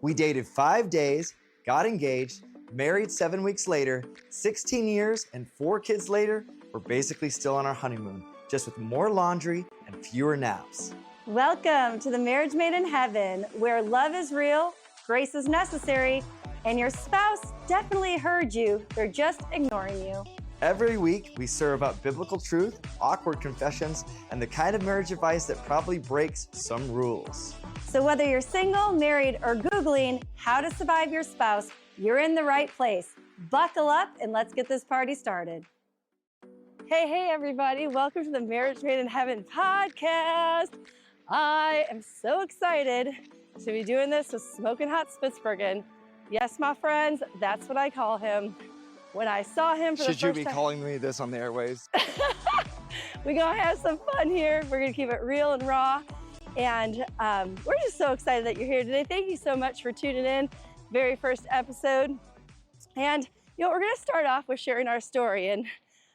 We dated 5 days, got engaged, married 7 weeks later, 16 years and 4 kids later, we're basically still on our honeymoon, just with more laundry and fewer naps. Welcome to the Marriage Made in Heaven, where love is real, grace is necessary, and your spouse definitely heard you. They're just ignoring you. Every week, we serve up biblical truth, awkward confessions, and the kind of marriage advice that probably breaks some rules. So whether you're single, married, or Googling how to survive your spouse, you're in the right place. Buckle up and let's get this party started. Hey, everybody. Welcome to the Marriage Made in Heaven podcast. I am so excited to be doing this with Smoking Hot Spitzbergen. Yes, my friends, that's what I call him. When I saw him for the first time. Should you be calling me this on the airways? We're gonna have some fun here. We're gonna keep it real and raw. And we're just so excited that you're here today. Thank you so much for tuning in. Very first episode. And we're gonna start off with sharing our story. And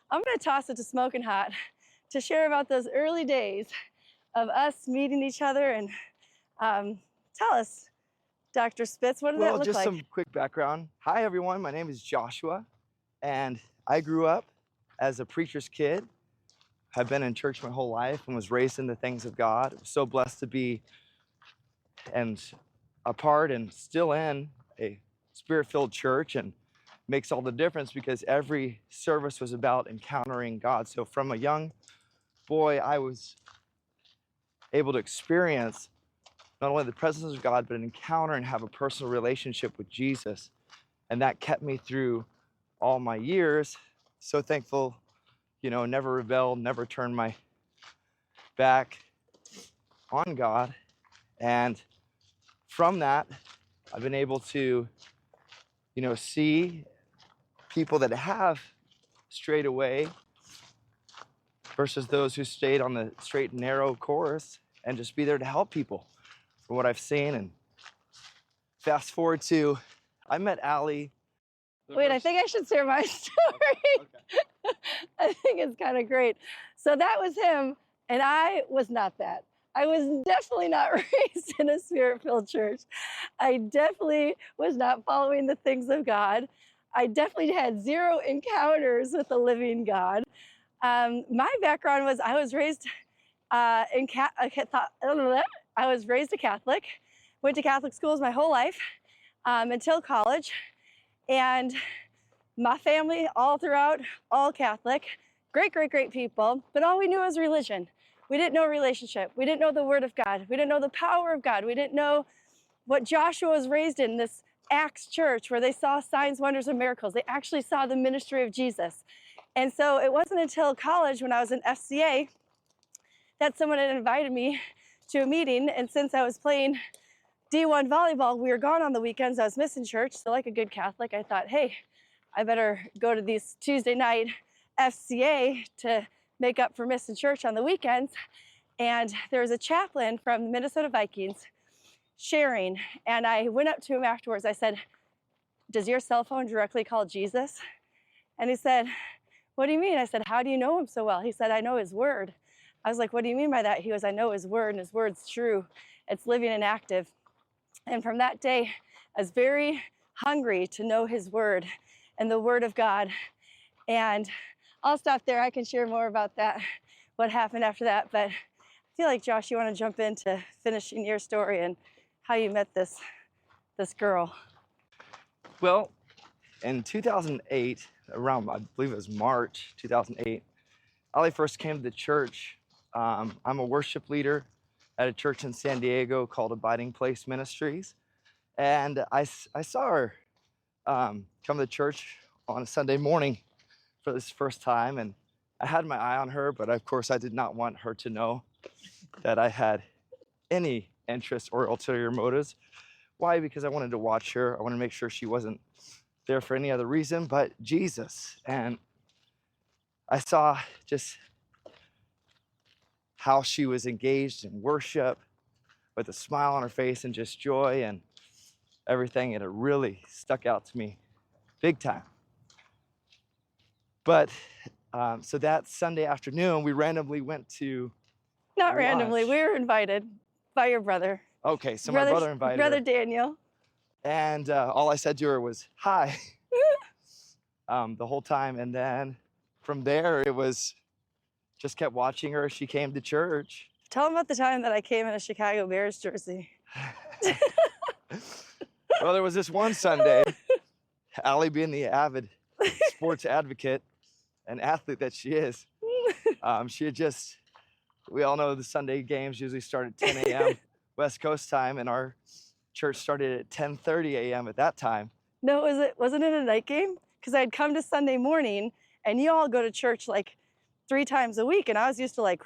I'm gonna toss it to Smoking Hot to share about those early days of us meeting each other. And tell us, Dr. Spitz, what did that look like? Well, just some quick background. Hi, everyone. My name is Joshua. And I grew up as a preacher's kid. I've been in church my whole life and was raised in the things of God. I'm so blessed to be a part and still in a spirit-filled church, and makes all the difference because every service was about encountering God. So from a young boy, I was able to experience not only the presence of God, but an encounter and have a personal relationship with Jesus. And that kept me through all my years. So thankful, never rebelled, never turned my back on God. And from that, I've been able to, see people that have strayed away versus those who stayed on the straight and narrow course, and just be there to help people from what I've seen. And fast forward to, I met Allie. Wait, I think I should share my story. Okay. I think it's kind of great. So that was him, and I was not that. I was definitely not raised in a spirit-filled church. I definitely was not following the things of God. I definitely had zero encounters with the living God. My background was I was raised a Catholic, went to Catholic schools my whole life until college. And my family, all throughout, all Catholic, great people, but all we knew was religion. We didn't know relationship. We didn't know the Word of God. We didn't know the power of God. We didn't know what Joshua was raised in, this Acts church where they saw signs, wonders, and miracles. They actually saw the ministry of Jesus. And so it wasn't until college when I was in FCA that someone had invited me to a meeting. And since I was playing D1 volleyball, we were gone on the weekends. I was missing church. So like a good Catholic, I thought, hey, I better go to these Tuesday night FCA to make up for missing church on the weekends. And there was a chaplain from the Minnesota Vikings sharing. And I went up to him afterwards. I said, does your cell phone directly call Jesus? And he said, what do you mean? I said, how do you know him so well? He said, I know his word. I was like, what do you mean by that? He goes, I know his word, and his word's true. It's living and active. And from that day, I was very hungry to know his word and the word of God. And I'll stop there. I can share more about that, what happened after that. But I feel like, Josh, you want to jump into finishing your story and how you met this girl. Well, in 2008, around, I believe it was March 2008, Allie first came to the church. I'm a worship leader at a church in San Diego called Abiding Place Ministries. And I saw her come to church on a Sunday morning for this first time. And I had my eye on her, but of course I did not want her to know that I had any interest or ulterior motives. Why? Because I wanted to watch her. I wanted to make sure she wasn't there for any other reason but Jesus. And I saw just how she was engaged in worship with a smile on her face and just joy and everything. And it really stuck out to me big time. But so that Sunday afternoon, we randomly went to Not randomly, we were invited by your brother. Okay, so my brother invited Brother her. Daniel. And all I said to her was, hi, the whole time. And then from there, it was just kept watching her. She came to church. Tell them about the time that I came in a Chicago Bears jersey. Well, there was this one Sunday, Allie being the avid sports advocate and athlete that she is, she had just, we all know the Sunday games usually start at 10 a.m. West Coast time, and our church started at 10:30 a.m. at that time. No, wasn't it a night game? Because I'd come to Sunday morning, and you all go to church like 3 times a week, and I was used to like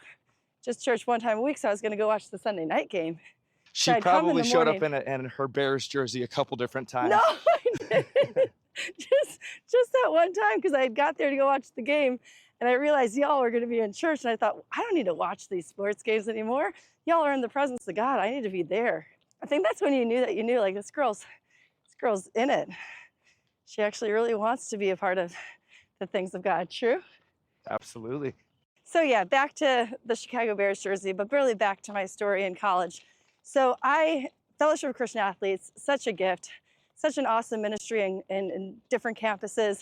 just church 1 time a week, so I was going to go watch the Sunday night game. She probably showed up in her Bears jersey a couple different times. No, I didn't. just that one time, because I had got there to go watch the game, and I realized y'all were going to be in church, and I thought, I don't need to watch these sports games anymore. Y'all are in the presence of God. I need to be there. I think that's when you knew like this girl's in it. She actually really wants to be a part of the things of God. True? Absolutely. So yeah, back to the Chicago Bears jersey, but really back to my story in college. So Fellowship of Christian Athletes, such a gift, such an awesome ministry in different campuses,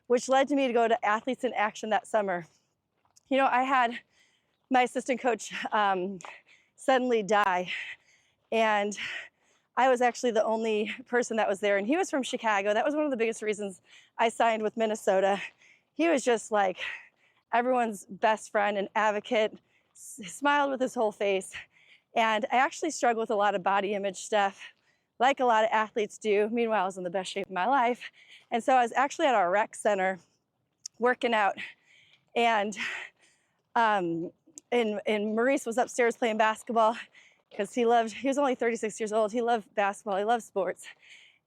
which led to me to go to Athletes in Action that summer. You know, I had my assistant coach suddenly die, and I was actually the only person that was there, and he was from Chicago. That was one of the biggest reasons I signed with Minnesota. He was just like everyone's best friend and advocate, smiled with his whole face. And I actually struggled with a lot of body image stuff, like a lot of athletes do. Meanwhile, I was in the best shape of my life. And so I was actually at our rec center working out, and Maurice was upstairs playing basketball because he was only 36 years old. He loved basketball, he loved sports.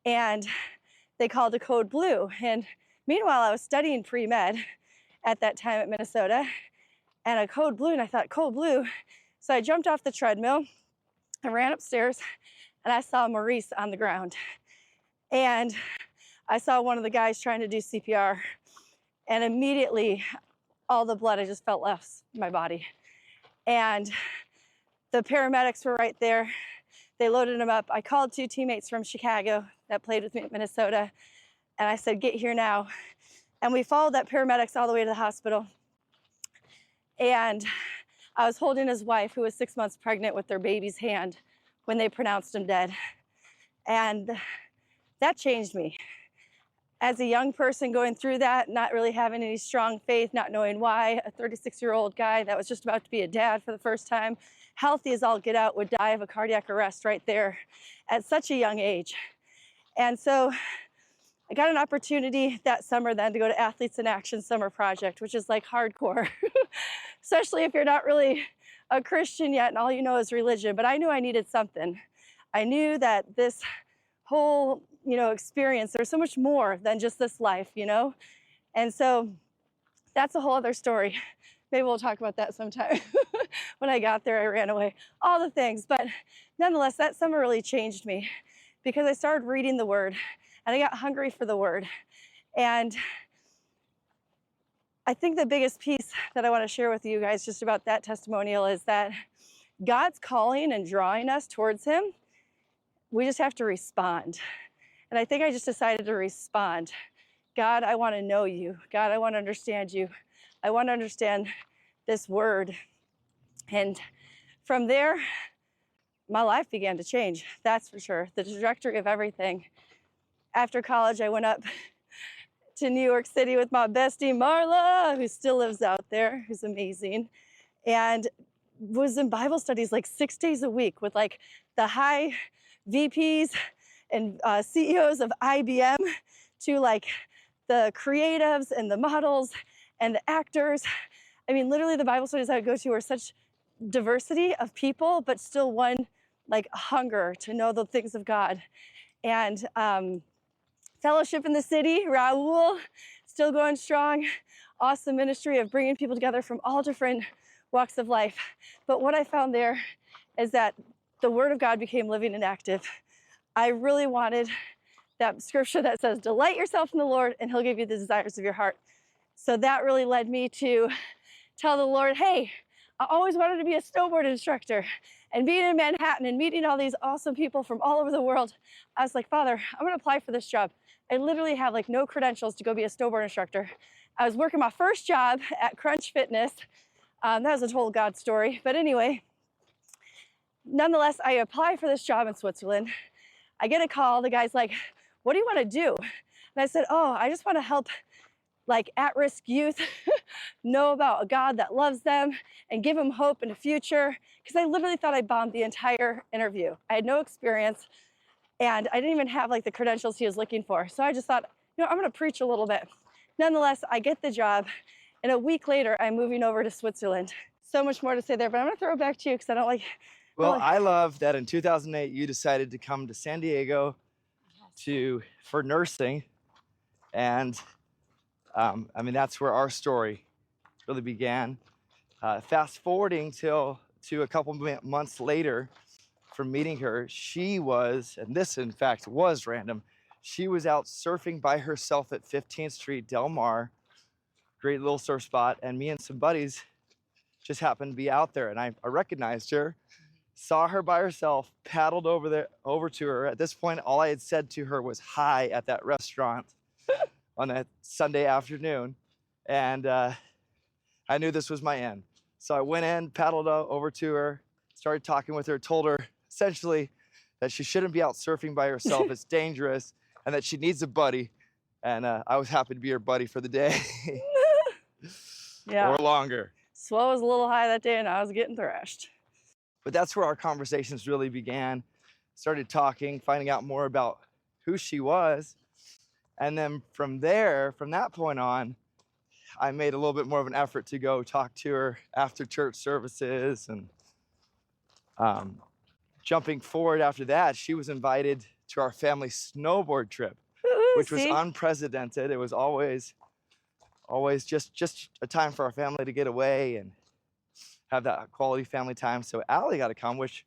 And they called a code blue. And meanwhile, I was studying pre-med at that time at Minnesota, and a code blue, and I thought, code blue. So I jumped off the treadmill, I ran upstairs, and I saw Maurice on the ground. And I saw one of the guys trying to do CPR, and immediately all the blood I just felt left my body. And the paramedics were right there. They loaded him up. I called 2 teammates from Chicago that played with me at Minnesota, and I said, get here now. And we followed that paramedics all the way to the hospital. And I was holding his wife, who was 6 months pregnant, with their baby's hand when they pronounced him dead. And that changed me. As a young person going through that, not really having any strong faith, not knowing why, a 36-year-old guy that was just about to be a dad for the first time, healthy as all get out, would die of a cardiac arrest right there at such a young age. And so I got an opportunity that summer then to go to Athletes in Action Summer Project, which is like hardcore, especially if you're not really a Christian yet and all you know is religion. But I knew I needed something. I knew that this whole, experience, there's so much more than just this life, And so that's a whole other story. Maybe we'll talk about that sometime. When I got there, I ran away, all the things. But nonetheless, that summer really changed me because I started reading the Word, and I got hungry for the Word. And I think the biggest piece that I want to share with you guys just about that testimonial is that God's calling and drawing us towards Him. We just have to respond. And I think I just decided to respond. God, I want to know you. God, I want to understand you. I want to understand this Word. And from there, my life began to change. That's for sure. The trajectory of everything. After college, I went up to New York City with my bestie, Marla, who still lives out there, who's amazing, and was in Bible studies like 6 days a week with like the high VPs and CEOs of IBM to like the creatives and the models and the actors. I mean, literally the Bible studies I would go to were such diversity of people, but still one like hunger to know the things of God. And Fellowship in the City, Raul, still going strong. Awesome ministry of bringing people together from all different walks of life. But what I found there is that the Word of God became living and active. I really wanted that scripture that says, delight yourself in the Lord and He'll give you the desires of your heart. So that really led me to tell the Lord, hey, I always wanted to be a snowboard instructor. and being in Manhattan and meeting all these awesome people from all over the world, I was like, Father, I'm gonna apply for this job. I literally have like no credentials to go be a snowboard instructor. I was working my first job at Crunch Fitness. That was a total God story. But anyway, nonetheless, I apply for this job in Switzerland. I get a call. The guy's like, what do you want to do? And I said, oh, I just want to help like at-risk youth know about a God that loves them and give them hope in the future. Because I literally thought I bombed the entire interview. I had no experience and I didn't even have like the credentials he was looking for. So I just thought, you know, I'm gonna preach a little bit. Nonetheless, I get the job and a week later, I'm moving over to Switzerland. So much more to say there, but I'm gonna throw it back to you because I don't like. Well, I love that in 2008, you decided to come to San Diego for nursing. And I mean, that's where our story really began. Fast forwarding to a couple months later from meeting her, she was, and this in fact was random, she was out surfing by herself at 15th Street, Del Mar, great little surf spot, and me and some buddies just happened to be out there, and I recognized her, saw her by herself, paddled over to her. At this point, all I had said to her was hi at that restaurant on a Sunday afternoon, and I knew this was my end. So I went in, paddled over to her, started talking with her, told her essentially that she shouldn't be out surfing by herself, it's dangerous, and that she needs a buddy. And I was happy to be her buddy for the day. Yeah. Or longer. Swell was a little high that day and I was getting thrashed. But that's where our conversations really began. Started talking, finding out more about who she was. And then from that point on, I made a little bit more of an effort to go talk to her after church services. And jumping forward after that, she was invited to our family snowboard trip, which was unprecedented. It was always just a time for our family to get away and have that quality family time. So Allie got to come, which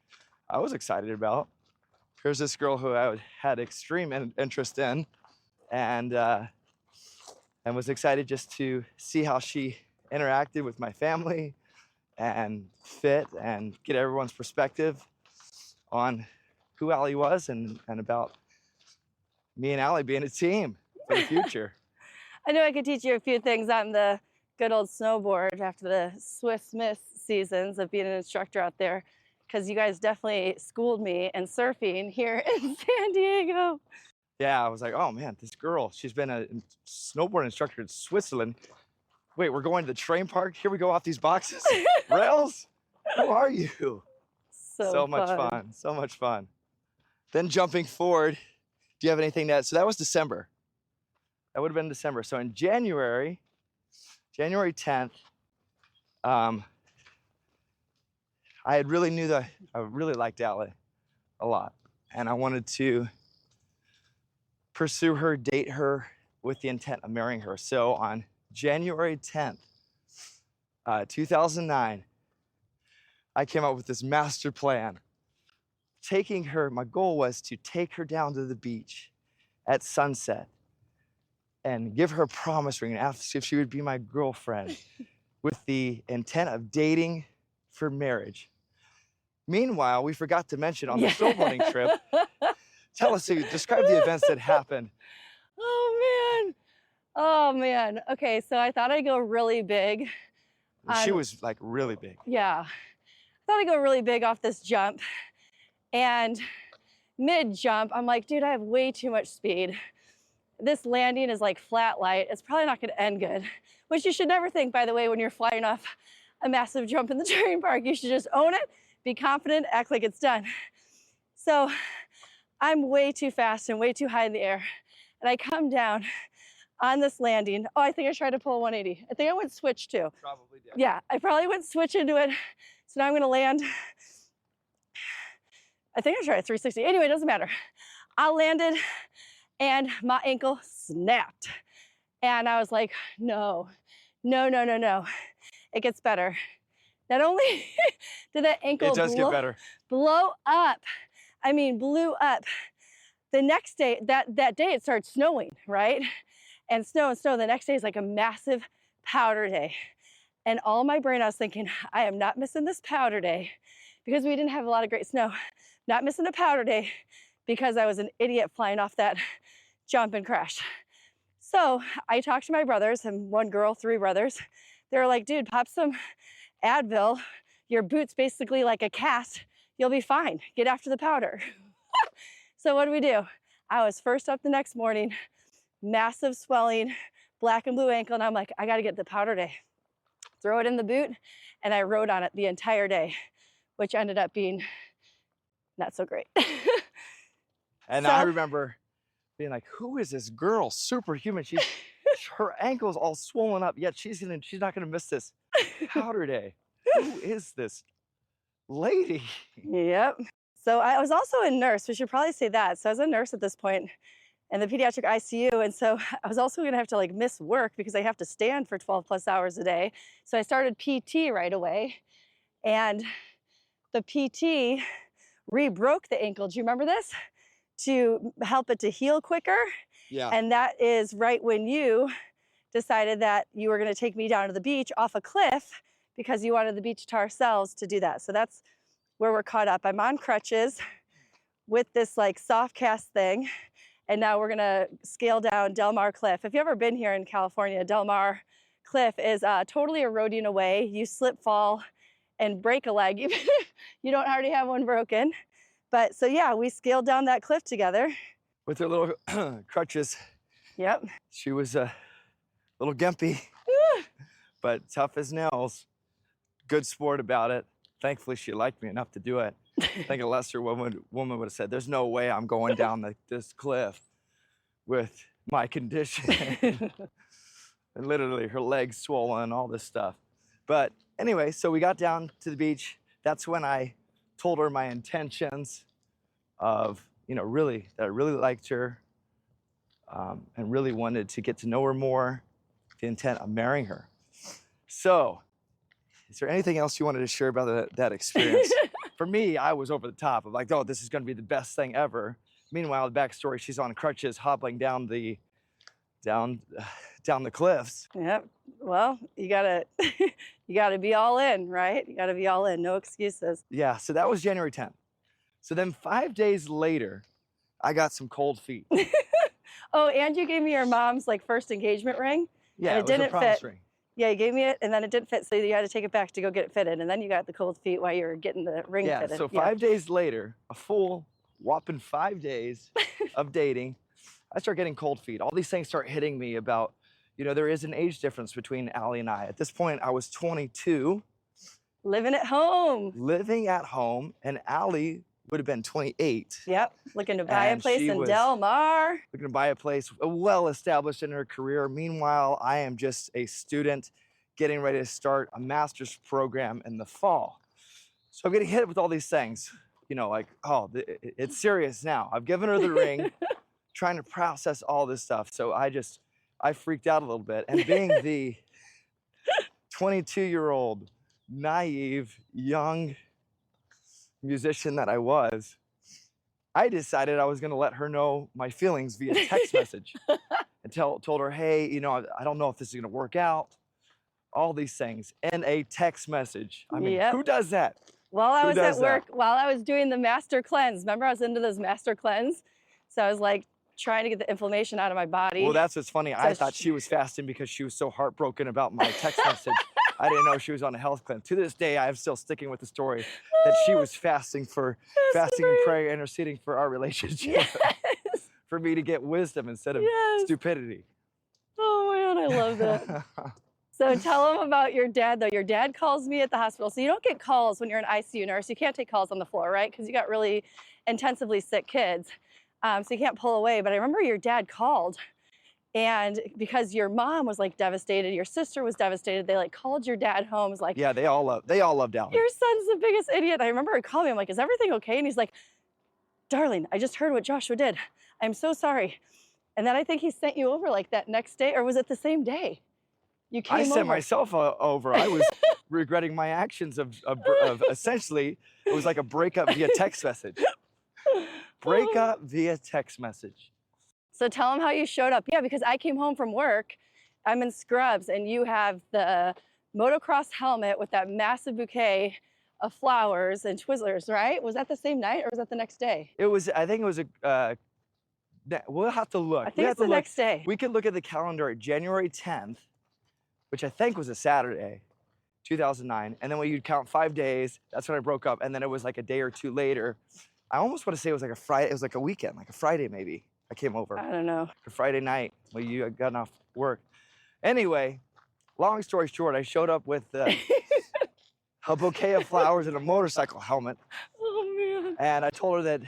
I was excited about. Here's this girl who I had extreme interest in, and was excited just to see how she interacted with my family and fit and get everyone's perspective on who Allie was and about me and Allie being a team for the future. I knew I could teach you a few things on the good old snowboard after the Swiss Miss seasons of being an instructor out there, because you guys definitely schooled me in surfing here in San Diego. Yeah, I was like, oh man, this girl, she's been a snowboard instructor in Switzerland. Wait, we're going to the train park? Here we go off these boxes? Rails? Who are you? So much fun, so much fun. Then jumping forward, do you have anything to add? So that was December. That would have been December. So in January 10th, I had really knew that I really liked Allie a lot. And I wanted to pursue her, date her with the intent of marrying her. So on January 10th, 2009, I came up with this master plan. My goal was to take her down to the beach at sunset and give her a promise ring and ask if she would be my girlfriend with the intent of dating for marriage. Meanwhile, we forgot to mention on the snowboarding trip, describe the events that happened. Oh man. Okay, so I thought I'd go really big. She was like really big. Yeah. I thought I'd go really big off this jump. And mid-jump, I'm like, dude, I have way too much speed. This landing is like flat light. It's probably not gonna end good, which you should never think, by the way, when you're flying off a massive jump in the train park. You should just own it, be confident, act like it's done. So I'm way too fast and way too high in the air. And I come down on this landing. Oh, I think I tried to pull a 180. I think I went switch too. Probably did. Yeah, I probably went switch into it. So now I'm gonna land. I think I tried a 360. Anyway, it doesn't matter. I landed and my ankle snapped. And I was like, no. It gets better. Not only did that ankle blow up, I mean, blew up. The next day, that day it started snowing, right? And snow. The next day is like a massive powder day. And all my brain, I was thinking, I am not missing this powder day because we didn't have a lot of great snow. Not missing a powder day because I was an idiot flying off that jump and crash. So I talked to my brothers, and one girl, 3 brothers. They were like, dude, pop some Advil. Your boot's basically like a cast. You'll be fine. Get after the powder. So what do? I was first up the next morning, massive swelling, black and blue ankle, and I'm like, I gotta get the powder day. Throw it in the boot, and I rode on it the entire day, which ended up being not so great. And I remember being like, who is this girl? Superhuman. Her ankle's all swollen up, yet she's not gonna miss this powder day. Who is this lady? Yep. So I was also a nurse. We should probably say that. So I was a nurse at this point in the pediatric ICU. And so I was also gonna have to like miss work because I have to stand for 12+ hours a day. So I started PT right away. And the PT re-broke the ankle. Do you remember this? To help it to heal quicker. Yeah. And that is right when you decided that you were gonna take me down to the beach off a cliff because you wanted the beach to ourselves to do that. So that's where we're caught up. I'm on crutches with this like soft cast thing. And now we're gonna scale down Del Mar Cliff. If you've ever been here in California, Del Mar Cliff is totally eroding away. You slip, fall, and break a leg, even if you don't already have one broken. But so yeah, we scaled down that cliff together. With her little crutches. Yep. She was a little gimpy, but tough as nails. Good sport about it. Thankfully, she liked me enough to do it. I think a lesser woman would have said, there's no way I'm going down this cliff with my condition. And literally her legs swollen, all this stuff. But anyway, so we got down to the beach. That's when I told her my intentions of, really, that I really liked her and really wanted to get to know her more, the intent of marrying her. So, is there anything else you wanted to share about that experience? For me, I was over the top. I'm like, oh, this is going to be the best thing ever. Meanwhile, the backstory, she's on crutches, hobbling down the cliffs. Yep. Well, you gotta be all in, right? You gotta be all in. No excuses. Yeah. So that was January 10th. So then 5 days later, I got some cold feet. Oh, and you gave me your mom's like first engagement ring. Yeah, and it was a promise fit. ring. Yeah, you gave me it, and then it didn't fit, so you had to take it back to go get it fitted, and then you got the cold feet while you were getting the ring fitted. Yeah, so 5 days later, a full whopping 5 days of dating, I start getting cold feet. All these things start hitting me about, there is an age difference between Allie and I. At this point, I was 22. Living at home. Living at home, and Allie would have been 28. Yep, looking to buy a And place she in was Del Mar. Looking to buy a place well established in her career. Meanwhile, I am just a student getting ready to start a master's program in the fall. So I'm getting hit with all these things, like, oh, it's serious now. I've given her the ring, trying to process all this stuff. So I freaked out a little bit. And being the 22-year-old, naive, young musician that I was, I decided I was going to let her know my feelings via text message and told her, hey, I don't know if this is going to work out. All these things in a text message. I mean, Yep. Who does that? While I was at work, that? while I was doing the master cleanse, remember I was into those master cleanse? So I was like trying to get the inflammation out of my body. Well, that's what's funny. I thought she was fasting because she was so heartbroken about my text message. I didn't know she was on a health cleanse. To this day, I'm still sticking with the story that she was fasting and prayer, interceding for our relationship. Yes. For me to get wisdom instead of stupidity. Oh man, I love that. So tell them about your dad, though. Your dad calls me at the hospital. So you don't get calls when you're an ICU nurse. You can't take calls on the floor, right? Because you got really intensively sick kids. So you can't pull away. But I remember your dad called. And because your mom was like devastated, your sister was devastated, they like called your dad home. It was like, yeah, they all loved Allie. Your son's the biggest idiot. I remember he called me. I'm like, is everything okay? And he's like, darling, I just heard what Joshua did. I'm so sorry. And then I think he sent you over like that next day, or was it the same day? You came I sent over. myself over. I was regretting my actions of essentially, it was like a breakup via text message. Breakup via text message. So tell them how you showed up. Yeah, because I came home from work. I'm in scrubs, and you have the motocross helmet with that massive bouquet of flowers and Twizzlers, right? Was that the same night or was that the next day? It was, I think it was we'll have to look. I think it's the next day. We could look at the calendar at January 10th, which I think was a Saturday, 2009. And then when you'd count 5 days, that's when I broke up. And then it was like a day or two later. I almost want to say it was like a Friday. It was like a weekend, like a Friday maybe. I came over. I don't know. A Friday night when you had gotten off work. Anyway, long story short, I showed up with a bouquet of flowers and a motorcycle helmet. Oh, man. And I told her that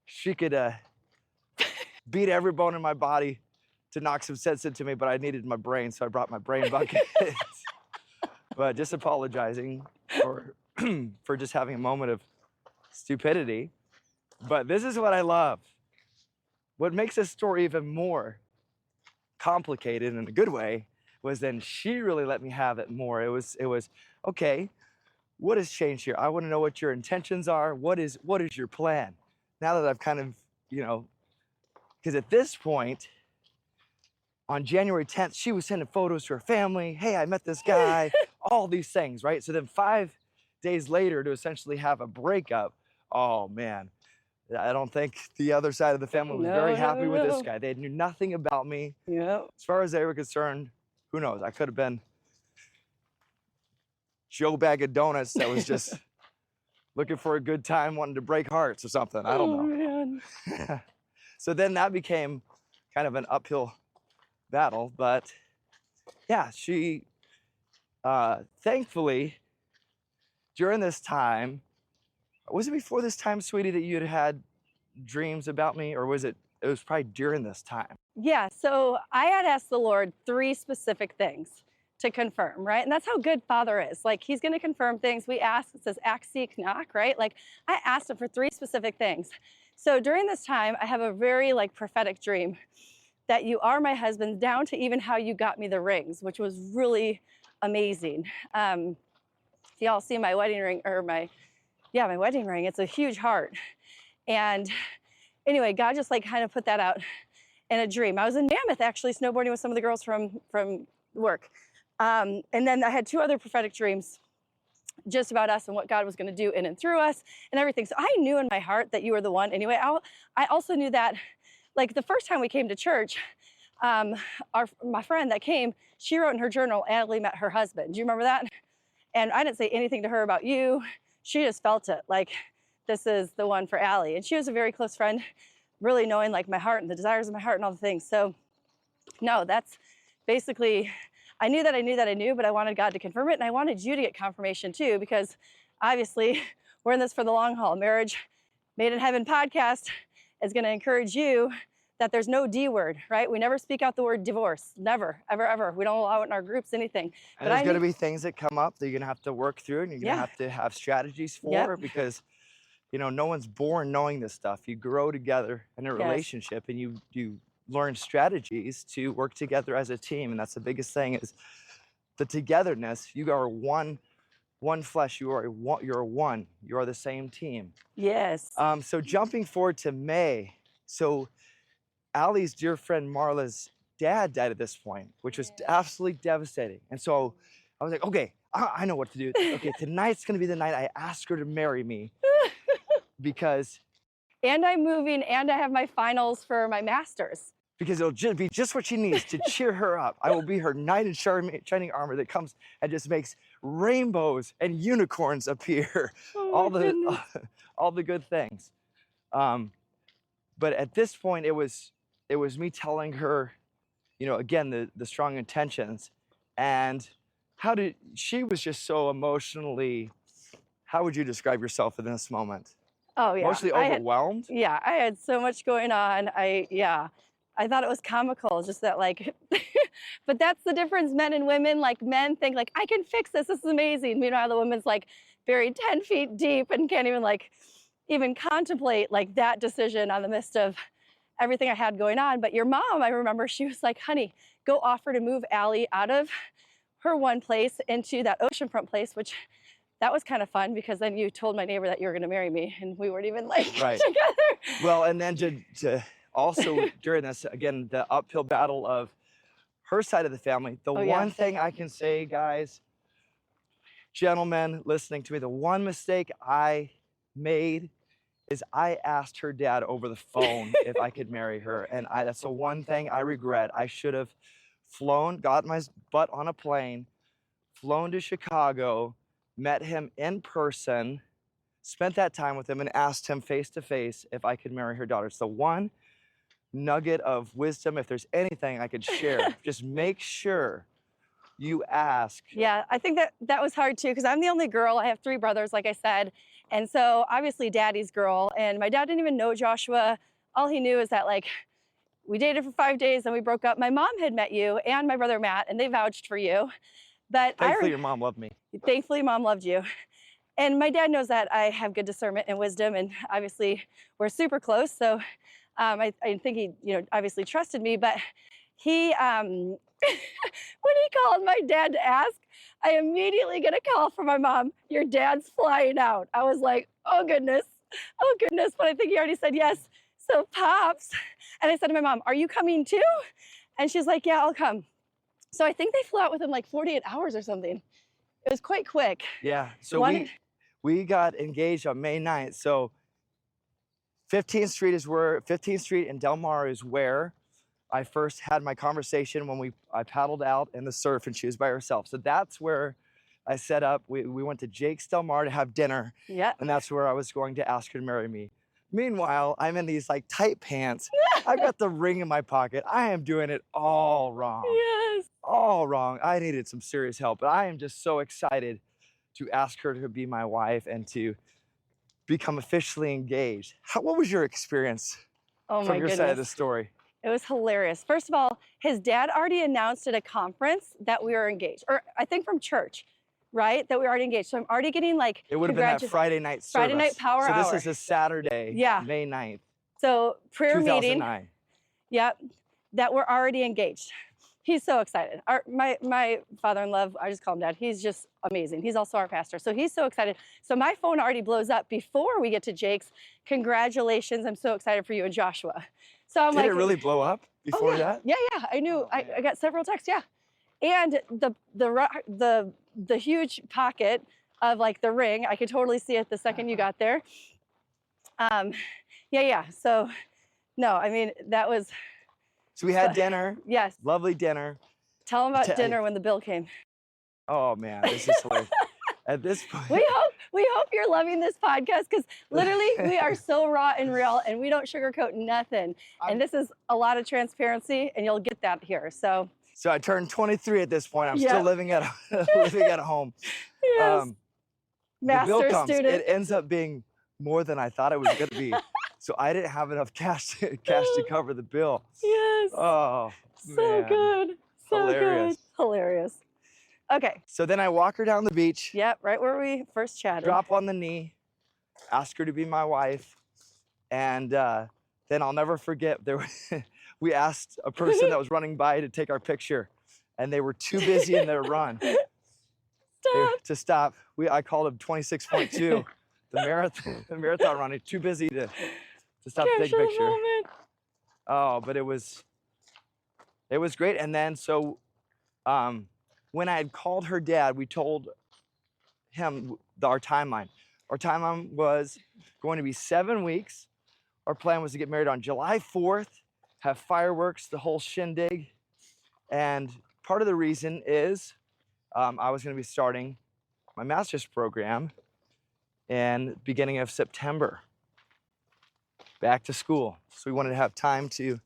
she could beat every bone in my body to knock some sense into me, but I needed my brain, so I brought my brain bucket. But just apologizing for, for just having a moment of stupidity. But this is what I love. What makes this story even more complicated in a good way was then she really let me have it more. It was okay, what has changed here? I want to know what your intentions are. What is your plan? Now that I've kind of, because at this point, on January 10th, she was sending photos to her family. Hey, I met this guy, all these things, right? So then 5 days later to essentially have a breakup, oh man, I don't think the other side of the family was very happy with this guy. They knew nothing about me. Yeah. As far as they were concerned, who knows? I could have been Joe Bag of Donuts that was just looking for a good time, wanting to break hearts or something. I don't know. Man. So then that became kind of an uphill battle. But yeah, she, thankfully, during this time, was it before this time, sweetie, that you had dreams about me? Or was it was probably during this time? Yeah, so I had asked the Lord 3 specific things to confirm, right? And that's how good Father is. Like, he's going to confirm things. We ask, it says ask, seek, knock, right? Like, I asked him for 3 specific things. So during this time, I have a very prophetic dream that you are my husband, down to even how you got me the rings, which was really amazing. If y'all see my wedding ring, or my wedding ring, it's a huge heart. And anyway, God just kind of put that out in a dream. I was in Mammoth actually snowboarding with some of the girls from work. And then I had 2 other prophetic dreams just about us and what God was going to do in and through us and everything. So I knew in my heart that you were the one. Anyway, I also knew that the first time we came to church, my friend that came, she wrote in her journal, Allie met her husband. Do you remember that? And I didn't say anything to her about you. She just felt it, this is the one for Allie. And she was a very close friend, really knowing my heart and the desires of my heart and all the things. So no, that's basically, I knew, but I wanted God to confirm it. And I wanted you to get confirmation too, because obviously we're in this for the long haul. Marriage Made in Heaven podcast is going to encourage you that there's no D word, right? We never speak out the word divorce. Never, ever, ever. We don't allow it in our groups, anything. And there's going to be things that come up that you're going to have to work through, and you're going to have to have strategies for, because no one's born knowing this stuff. You grow together in a relationship, and you learn strategies to work together as a team. And that's the biggest thing, is the togetherness. You are one flesh. You're one. You are the same team. Yes. So jumping forward to May. So Allie's dear friend Marla's dad died at this point, which was absolutely devastating. And so I was like, okay, I know what to do. Okay, tonight's gonna be the night I ask her to marry me, because. And I'm moving, and I have my finals for my master's. Because it'll be just what she needs to cheer her up. I will be her knight in shining armor that comes and just makes rainbows and unicorns appear. Oh, all the good things. But at this point, it was me telling her, again, the strong intentions, and she was just so emotionally, how would you describe yourself in this moment? Oh yeah. Mostly overwhelmed? I had so much going on. I thought it was comical, just that but that's the difference, men and women. Men think I can fix this. This is amazing. Meanwhile, the woman's buried 10 feet deep and can't even contemplate that decision on the midst of everything I had going on. But your mom, I remember, she was like, honey, go offer to move Allie out of her one place into that oceanfront place, which that was kind of fun, because then you told my neighbor that you were going to marry me, and we weren't even right. Together. Well, and then to also during this, again, the uphill battle of her side of the family, the one thing I can say, guys, gentlemen listening to me, the one mistake I made is I asked her dad over the phone if I could marry her. And that's the one thing I regret. I should have flown, got my butt on a plane, flown to Chicago, met him in person, spent that time with him, and asked him face to face if I could marry her daughter. It's the one nugget of wisdom. If there's anything I could share, just make sure you ask. Yeah, I think that was hard too, because I'm the only girl. I have 3 brothers, like I said. And so obviously daddy's girl. And my dad didn't even know Joshua. All he knew is that like we dated for 5 days and we broke up. My mom had met you and my brother Matt, and they vouched for you. But Thankfully, your mom loved me. Thankfully, mom loved you. And my dad knows that I have good discernment and wisdom, and obviously we're super close. So I think he, obviously trusted me, but he, when he called my dad to ask, I immediately get a call from my mom, your dad's flying out. I was like, oh goodness, but I think he already said yes. So Pops, and I said to my mom, are you coming too? And she's like, yeah, I'll come. So I think they flew out within like 48 hours or something. It was quite quick. Yeah, so we got engaged on May 9th. So 15th Street in Del Mar is where I first had my conversation when I paddled out in the surf and she was by herself. So that's where I set up. We went to Jake's Del Mar to have dinner. Yeah. And that's where I was going to ask her to marry me. Meanwhile, I'm in these like tight pants. I've got the ring in my pocket. I am doing it all wrong. Yes. All wrong. I needed some serious help, but I am just so excited to ask her to be my wife and to become officially engaged. What was your experience from your side of the story? It was hilarious. First of all, his dad already announced at a conference that we were engaged, or I think from church, right? That we were already engaged. So I'm already getting like, it would have been that Friday night service. Friday night power hour. So this is a Saturday, yeah. May 9th. So prayer 2009. meeting. Yep, that we're already engaged. He's so excited. My father-in-law, I just call him Dad. He's just amazing. He's also our pastor. So he's so excited. So my phone already blows up before we get to Jake's. Congratulations. I'm so excited for you and Joshua. So I'm Did it really blow up before that? Yeah. I knew. I got several texts. Yeah. And the huge pocket of like the ring, I could totally see it the second you got there. Yeah. So no, I mean, that was. So we had dinner. Yes. Lovely dinner. Tell them about dinner when the bill came. Oh man, this is hilarious. At this point. We hope you're loving this podcast, because literally we are so raw and real and we don't sugarcoat nothing. And this is a lot of transparency, and you'll get that here. So I turned 23 at this point. I'm still living at home. Yes. The bill comes. Student. It ends up being more than I thought it was going to be. So I didn't have enough cash to cover the bill. Yes. Oh, so man. Good. So hilarious. Good. Hilarious. Okay. So then I walk her down the beach. Yep, right where we first chatted. Drop on the knee, ask her to be my wife, and then I'll never forget. We asked a person that was running by to take our picture, and they were too busy in their run to stop. I called him 26.2, the marathon running, too busy to stop to take a picture. Moment. Oh, but it was great. And then when I had called her dad, we told him our timeline. Our timeline was going to be 7 weeks. Our plan was to get married on July 4th, have fireworks, the whole shindig. And part of the reason is I was going to be starting my master's program in beginning of September, back to school. So we wanted to have time to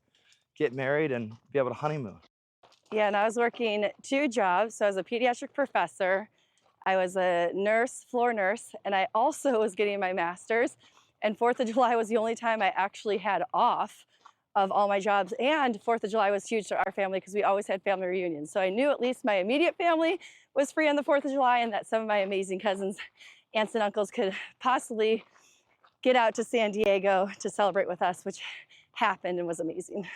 get married and be able to honeymoon. Yeah, and I was working 2 jobs. So I was a pediatric professor, I was a nurse, floor nurse, and I also was getting my master's. And 4th of July was the only time I actually had off of all my jobs. And 4th of July was huge to our family because we always had family reunions. So I knew at least my immediate family was free on the 4th of July, and that some of my amazing cousins, aunts and uncles could possibly get out to San Diego to celebrate with us, which happened and was amazing.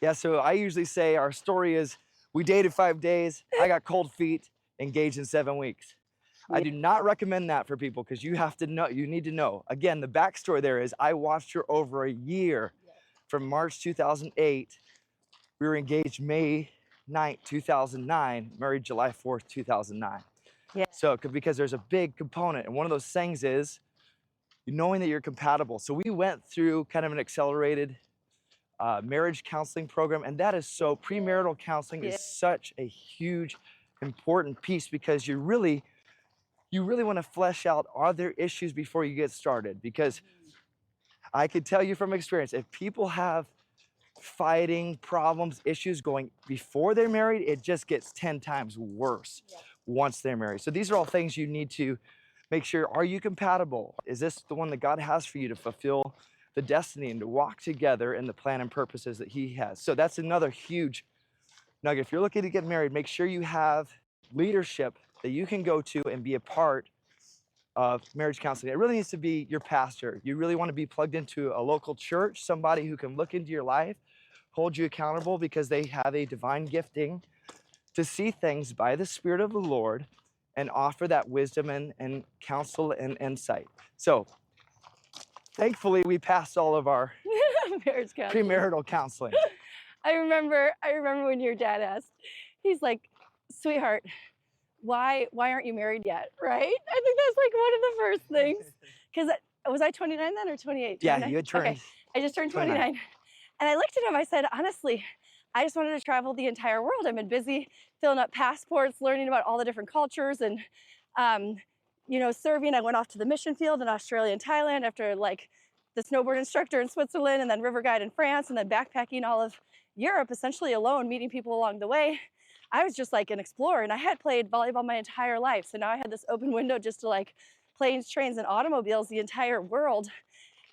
Yeah, so I usually say our story is we dated 5 days, I got cold feet, engaged in 7 weeks. I do not recommend that for people because you have to know, you need to know. Again, the backstory there is I watched her over a year from March 2008. We were engaged May 9th, 2009, married July 4th, 2009. Yeah. So, because there's a big component, and one of those things is knowing that you're compatible. So we went through kind of an accelerated marriage counseling program, and that is so, premarital counseling is such a huge, important piece, because you really want to flesh out, are there issues before you get started? Because I could tell you from experience, if people have fighting, problems, issues going before they're married, it just gets 10 times worse once they're married. So these are all things you need to make sure, are you compatible? Is this the one that God has for you to fulfill the destiny and to walk together in the plan and purposes that he has? So that's another huge nugget. If you're looking to get married, make sure you have leadership that you can go to and be a part of marriage counseling. It really needs to be your pastor. You really want to be plugged into a local church, somebody who can look into your life, hold you accountable, because they have a divine gifting to see things by the Spirit of the Lord and offer that wisdom and counsel and insight. So thankfully, we passed all of our marriage counseling. premarital counseling. I remember when your dad asked, he's like, sweetheart, why aren't you married yet, right? I think that's like one of the first things. Because was I 29 then or 28? 29? Yeah, you had turned. Okay, I just turned 29. And I looked at him, I said, honestly, I just wanted to travel the entire world. I've been busy filling up passports, learning about all the different cultures, and serving. I went off to the mission field in Australia and Thailand after like the snowboard instructor in Switzerland, and then river guide in France, and then backpacking all of Europe, essentially alone, meeting people along the way. I was just like an explorer, and I had played volleyball my entire life. So now I had this open window just to like planes, trains, and automobiles, the entire world.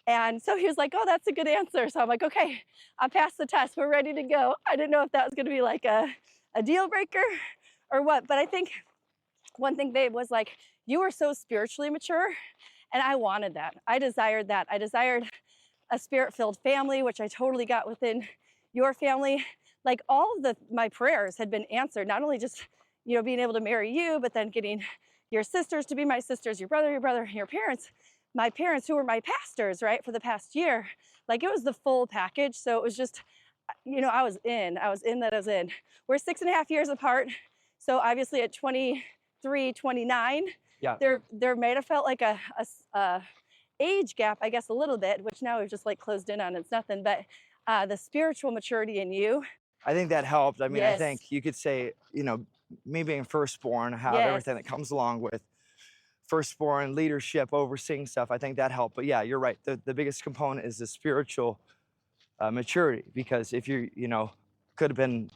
And so he was like, oh, that's a good answer. So I'm like, okay, I passed the test. We're ready to go. I didn't know if that was going to be like a deal breaker or what. But I think one thing, babe, was like, you were so spiritually mature, and I wanted that. I desired that. I desired a spirit-filled family, which I totally got within your family. Like all of my prayers had been answered, not only just, being able to marry you, but then getting your sisters to be my sisters, your brother, your parents, my parents who were my pastors, right, for the past year. Like it was the full package. So it was just, I was in. We're 6.5 years apart. So obviously at 23, 29, yeah, there might have felt like a age gap, I guess, a little bit, which now we've just like closed in on. It's nothing, but the spiritual maturity in you. I think that helped. I mean, Yes. I think you could say, me being firstborn, have Yes. everything that comes along with firstborn, leadership, overseeing stuff. I think that helped. But yeah, you're right. The biggest component is the spiritual maturity, because if you, could have been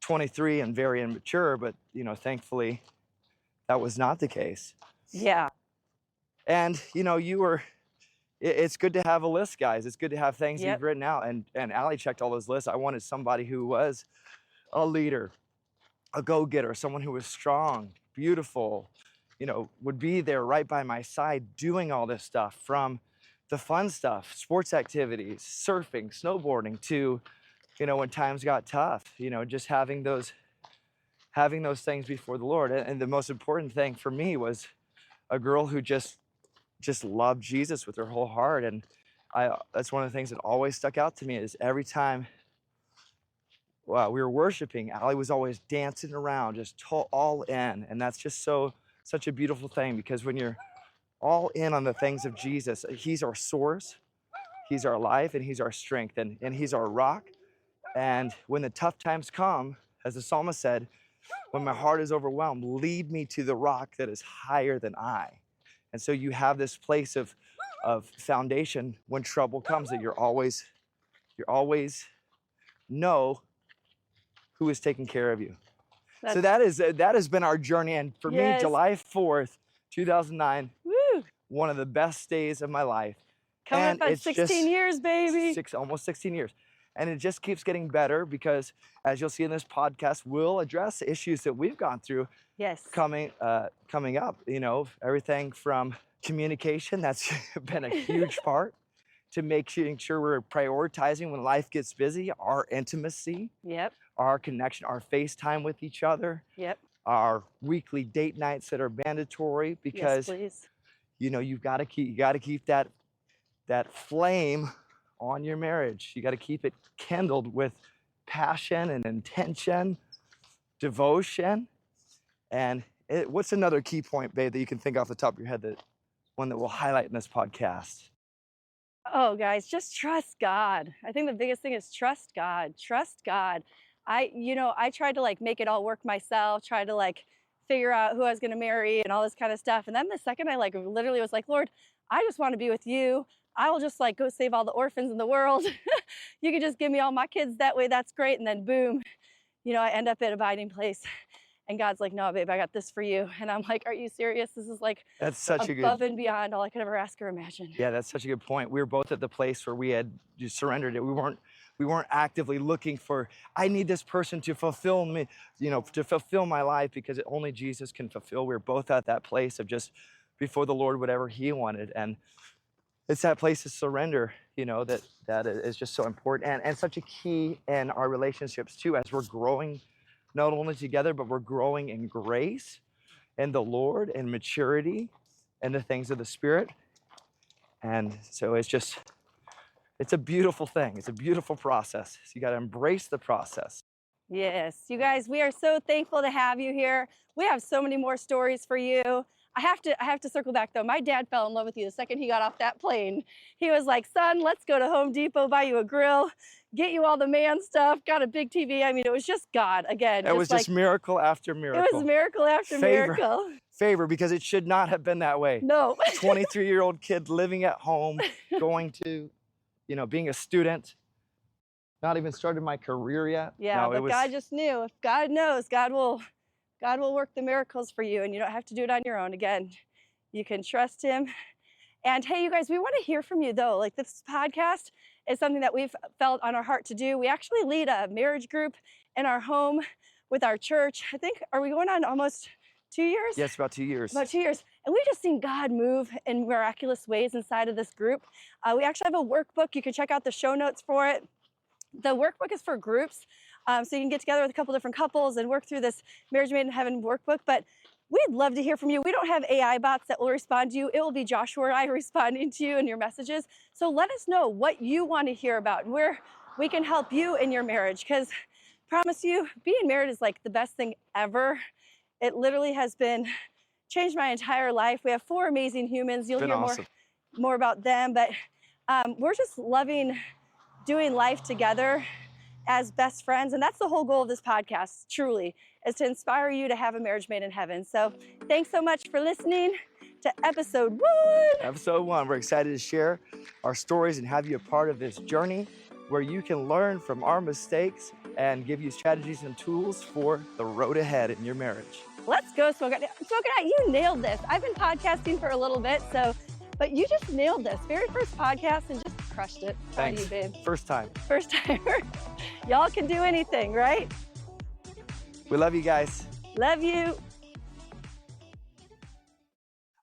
23 and very immature, but, thankfully that was not the case. Yeah. And, it's good to have a list, guys. It's good to have things you've written out. And Allie checked all those lists. I wanted somebody who was a leader, a go-getter, someone who was strong, beautiful, would be there right by my side doing all this stuff, from the fun stuff, sports activities, surfing, snowboarding, to, when times got tough, just having those things before the Lord. And the most important thing for me was a girl who just loved Jesus with her whole heart. And that's one of the things that always stuck out to me, is every time we were worshiping, Allie was always dancing around, just all in. And that's just such a beautiful thing, because when you're all in on the things of Jesus, he's our source, he's our life, and he's our strength, and he's our rock. And when the tough times come, as the psalmist said, when my heart is overwhelmed, lead me to the rock that is higher than I. And so you have this place of foundation when trouble comes, that you always know who is taking care of you. So that has been our journey. And for me, July 4th, 2009, one of the best days of my life. Coming up on 16 years, baby. Almost 16 years. And it just keeps getting better, because as you'll see in this podcast, we'll address issues that we've gone through coming up. Everything from communication, that's been a huge part, to making sure we're prioritizing when life gets busy, our intimacy, our connection, our FaceTime with each other, our weekly date nights that are mandatory, because you've got to keep that flame on your marriage. You got to keep it kindled with passion and intention, devotion. And What's another key point, babe, that you can think off the top of your head, that one that we'll highlight in this podcast? Oh, guys, just trust God. I think the biggest thing is trust God. Trust God. I tried to like make it all work myself, try to like figure out who I was going to marry and all this kind of stuff. And then the second I like literally was like, Lord, I just want to be with you. I will just like go save all the orphans in the world. You can just give me all my kids that way. That's great. And then boom, I end up at Abiding Place. And God's like, no, babe, I got this for you. And I'm like, are you serious? This is like That's such a good, above and beyond all I could ever ask or imagine. yeah, that's such a good point. We were both at the place where we had just surrendered it. We weren't actively looking for, I need this person to fulfill me, to fulfill my life, because only Jesus can fulfill. We were both at that place of just before the Lord, whatever he wanted. And it's that place of surrender, that is just so important and such a key in our relationships too, as we're growing not only together, but we're growing in grace and the Lord and maturity and the things of the Spirit. And so it's a beautiful thing. It's a beautiful process. So you got to embrace the process. Yes, you guys, we are so thankful to have you here. We have so many more stories for you. I have to circle back though. My dad fell in love with you the second he got off that plane. He was like, son, let's go to Home Depot, buy you a grill, get you all the man stuff, got a big TV. I mean, it was just God again. It was just miracle after miracle. It was miracle after miracle. Favor, because it should not have been that way. No. 23-year-old kid living at home, going to, being a student, not even started my career yet. Yeah, no, but God just knew. If God knows, God will work the miracles for you, and you don't have to do it on your own. Again, you can trust him. And hey, you guys, we want to hear from you though. Like, this podcast is something that we've felt on our heart to do. We actually lead a marriage group in our home with our church. I think, are we going on almost 2 years? Yes, about 2 years. About 2 years. And we've just seen God move in miraculous ways inside of this group. We actually have a workbook. You can check out the show notes for it. The workbook is for groups. So you can get together with a couple different couples and work through this Marriage Made in Heaven workbook. But we'd love to hear from you. We don't have AI bots that will respond to you. It will be Joshua and I responding to you and your messages. So let us know what you want to hear about, where we can help you in your marriage. Because promise you, being married is like the best thing ever. It literally has changed my entire life. We have 4 amazing humans. You'll hear awesome. more about them. But we're just loving doing life together as best friends. And that's the whole goal of this podcast, truly, is to inspire you to have a marriage made in heaven. So thanks so much for listening to episode 1. Episode 1. We're excited to share our stories and have you a part of this journey where you can learn from our mistakes and give you strategies and tools for the road ahead in your marriage. Let's go, Smoke Out. Smoke Out, you nailed this. I've been podcasting for a little bit, but you just nailed this. Very first podcast and just crushed it. Thanks. Proud of you, babe. First time. First timer. Y'all can do anything, right? We love you guys. Love you.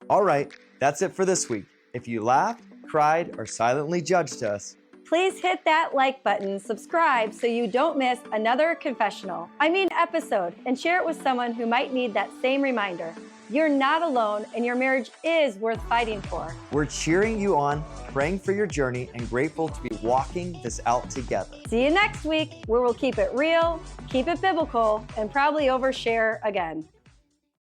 All right, that's it for this week. If you laughed, cried, or silently judged us, please hit that like button, subscribe so you don't miss another episode, and share it with someone who might need that same reminder. You're not alone, and your marriage is worth fighting for. We're cheering you on, praying for your journey, and grateful to be walking this out together. See you next week, where we'll keep it real, keep it biblical, and probably overshare again.